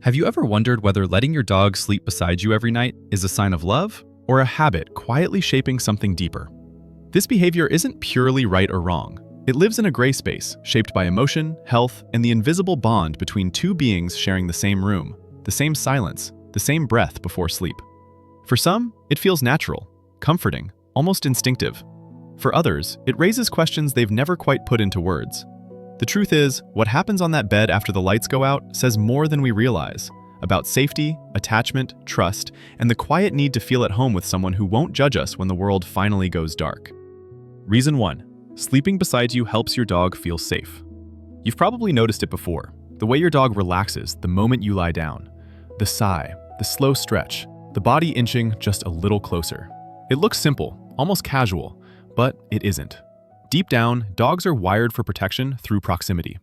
Have you ever wondered whether letting your dog sleep beside you every night is a sign of love or a habit quietly shaping something deeper? This behavior isn't purely right or wrong. It lives in a gray space shaped by emotion, health, and the invisible bond between two beings sharing the same room, the same silence, the same breath before sleep. For some, it feels natural, comforting, almost instinctive. For others, it raises questions they've never quite put into words. The truth is, what happens on that bed after the lights go out says more than we realize about safety, attachment, trust, and the quiet need to feel at home with someone who won't judge us when the world finally goes dark. Reason 1. Sleeping beside you helps your dog feel safe. You've probably noticed it before, the way your dog relaxes the moment you lie down. The sigh, the slow stretch, the body inching just a little closer. It looks simple, almost casual, but it isn't. Deep down, dogs are wired for protection through proximity.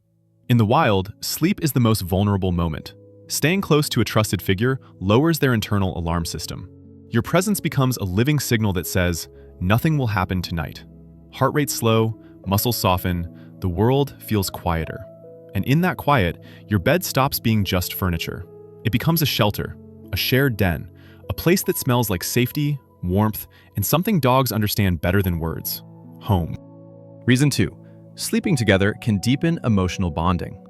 In the wild, sleep is the most vulnerable moment. Staying close to a trusted figure lowers their internal alarm system. Your presence becomes a living signal that says, nothing will happen tonight. Heart rate slow, muscles soften, the world feels quieter. And in that quiet, your bed stops being just furniture. It becomes a shelter, a shared den, a place that smells like safety, warmth, and something dogs understand better than words: home. Reason 2. Sleeping together can deepen emotional bonding.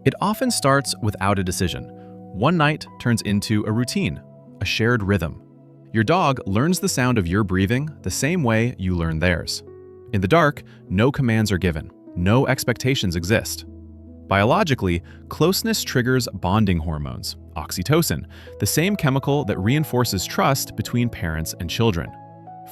It often starts without a decision. One night turns into a routine, a shared rhythm. Your dog learns the sound of your breathing the same way you learn theirs. In the dark, no commands are given, no expectations exist. Biologically, closeness triggers bonding hormones, oxytocin, the same chemical that reinforces trust between parents and children.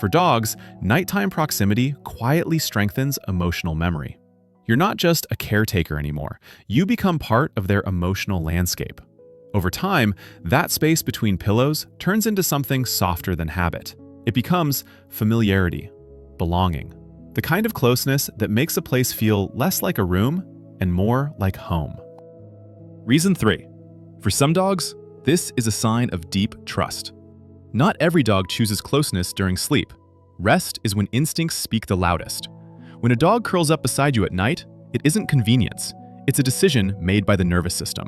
For dogs, nighttime proximity quietly strengthens emotional memory. You're not just a caretaker anymore. You become part of their emotional landscape. Over time, that space between pillows turns into something softer than habit. It becomes familiarity, belonging, the kind of closeness that makes a place feel less like a room and more like home. Reason 3. For some dogs, this is a sign of deep trust. Not every dog chooses closeness during sleep. Rest is when instincts speak the loudest. When a dog curls up beside you at night, it isn't convenience. It's a decision made by the nervous system.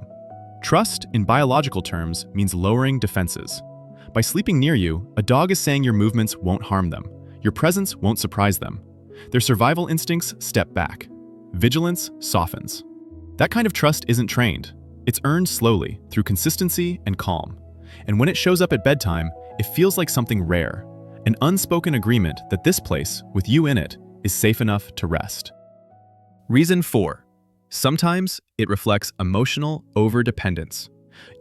Trust, in biological terms, means lowering defenses. By sleeping near you, a dog is saying your movements won't harm them. Your presence won't surprise them. Their survival instincts step back. Vigilance softens. That kind of trust isn't trained. It's earned slowly, through consistency and calm. And when it shows up at bedtime, it feels like something rare, an unspoken agreement that this place, with you in it, is safe enough to rest. Reason 4. Sometimes it reflects emotional overdependence.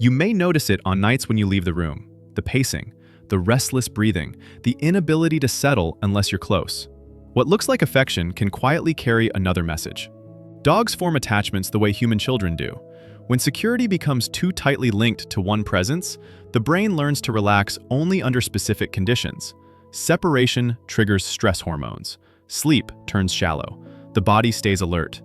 You may notice it on nights when you leave the room: the pacing, the restless breathing, the inability to settle unless you're close. What looks like affection can quietly carry another message. Dogs form attachments the way human children do. When security becomes too tightly linked to one presence, the brain learns to relax only under specific conditions. Separation triggers stress hormones. Sleep turns shallow. The body stays alert.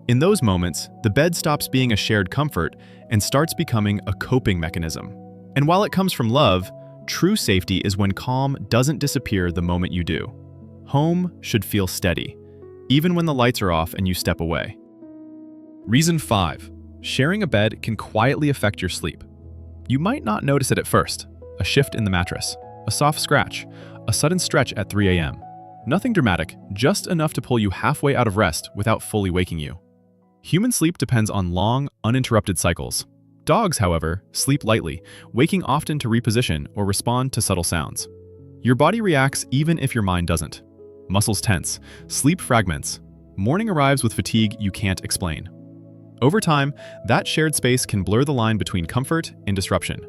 In those moments, the bed stops being a shared comfort and starts becoming a coping mechanism. And while it comes from love, true safety is when calm doesn't disappear the moment you do. Home should feel steady, even when the lights are off and you step away. Reason 5. Sharing a bed can quietly affect your sleep. You might not notice it at first: a shift in the mattress, a soft scratch, a sudden stretch at 3 a.m. Nothing dramatic, just enough to pull you halfway out of rest without fully waking you. Human sleep depends on long, uninterrupted cycles. Dogs, however, sleep lightly, waking often to reposition or respond to subtle sounds. Your body reacts even if your mind doesn't. Muscles tense, sleep fragments. Morning arrives with fatigue you can't explain. Over time, that shared space can blur the line between comfort and disruption.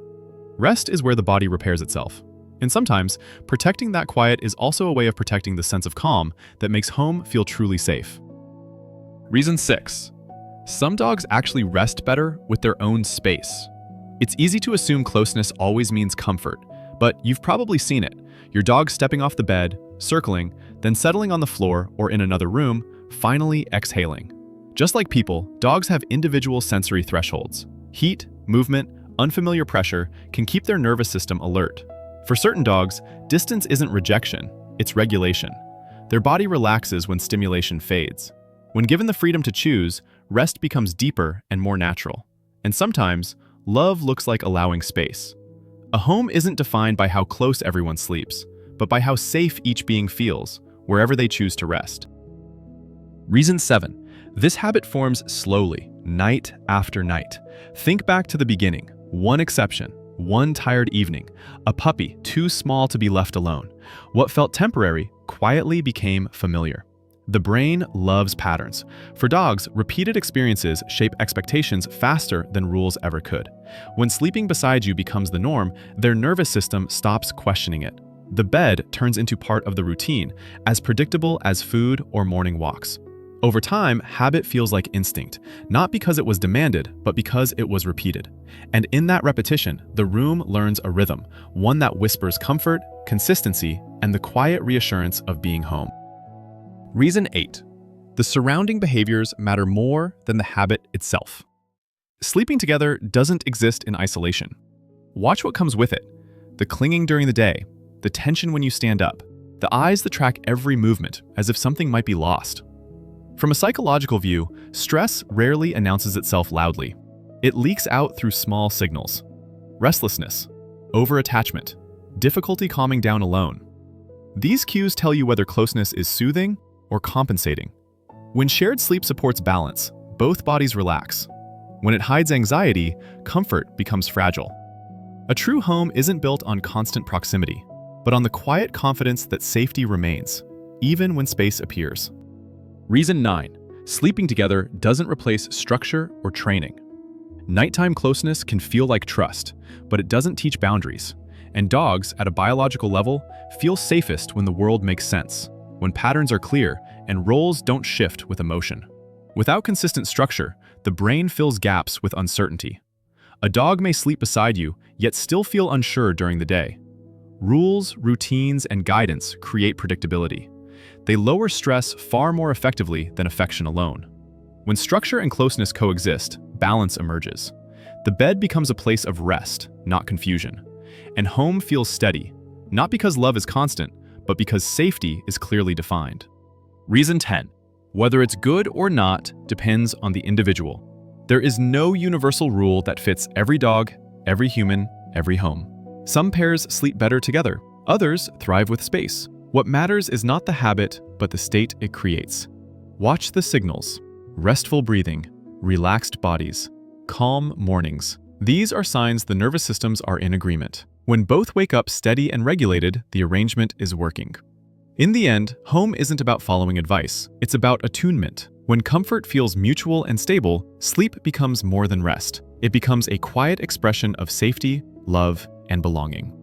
Rest is where the body repairs itself. And sometimes, protecting that quiet is also a way of protecting the sense of calm that makes home feel truly safe. Reason 6. Some dogs actually rest better with their own space. It's easy to assume closeness always means comfort, but you've probably seen it. Your dog stepping off the bed, circling, then settling on the floor or in another room, finally exhaling. Just like people, dogs have individual sensory thresholds. Heat, movement, unfamiliar pressure can keep their nervous system alert. For certain dogs, distance isn't rejection, it's regulation. Their body relaxes when stimulation fades. When given the freedom to choose, rest becomes deeper and more natural. And sometimes, love looks like allowing space. A home isn't defined by how close everyone sleeps, but by how safe each being feels, wherever they choose to rest. Reason 7. This habit forms slowly, night after night. Think back to the beginning. One exception, one tired evening, a puppy too small to be left alone. What felt temporary quietly became familiar. The brain loves patterns. For dogs, repeated experiences shape expectations faster than rules ever could. When sleeping beside you becomes the norm, their nervous system stops questioning it. The bed turns into part of the routine, as predictable as food or morning walks. Over time, habit feels like instinct, not because it was demanded, but because it was repeated. And in that repetition, the room learns a rhythm, one that whispers comfort, consistency, and the quiet reassurance of being home. Reason 8. The surrounding behaviors matter more than the habit itself. Sleeping together doesn't exist in isolation. Watch what comes with it. The clinging during the day, the tension when you stand up, the eyes that track every movement as if something might be lost. From a psychological view, stress rarely announces itself loudly. It leaks out through small signals. Restlessness, over-attachment, difficulty calming down alone. These cues tell you whether closeness is soothing or compensating. When shared sleep supports balance, both bodies relax. When it hides anxiety, comfort becomes fragile. A true home isn't built on constant proximity, but on the quiet confidence that safety remains, even when space appears. Reason 9. Sleeping together doesn't replace structure or training. Nighttime closeness can feel like trust, but it doesn't teach boundaries. And dogs, at a biological level, feel safest when the world makes sense, when patterns are clear and roles don't shift with emotion. Without consistent structure, the brain fills gaps with uncertainty. A dog may sleep beside you, yet still feel unsure during the day. Rules, routines, and guidance create predictability. They lower stress far more effectively than affection alone. When structure and closeness coexist, balance emerges. The bed becomes a place of rest, not confusion. And home feels steady, not because love is constant, but because safety is clearly defined. Reason 10. Whether it's good or not depends on the individual. There is no universal rule that fits every dog, every human, every home. Some pairs sleep better together, others thrive with space. What matters is not the habit, but the state it creates. Watch the signals: restful breathing, relaxed bodies, calm mornings. These are signs the nervous systems are in agreement. When both wake up steady and regulated, the arrangement is working. In the end, home isn't about following advice, it's about attunement. When comfort feels mutual and stable, sleep becomes more than rest. It becomes a quiet expression of safety, love, and belonging.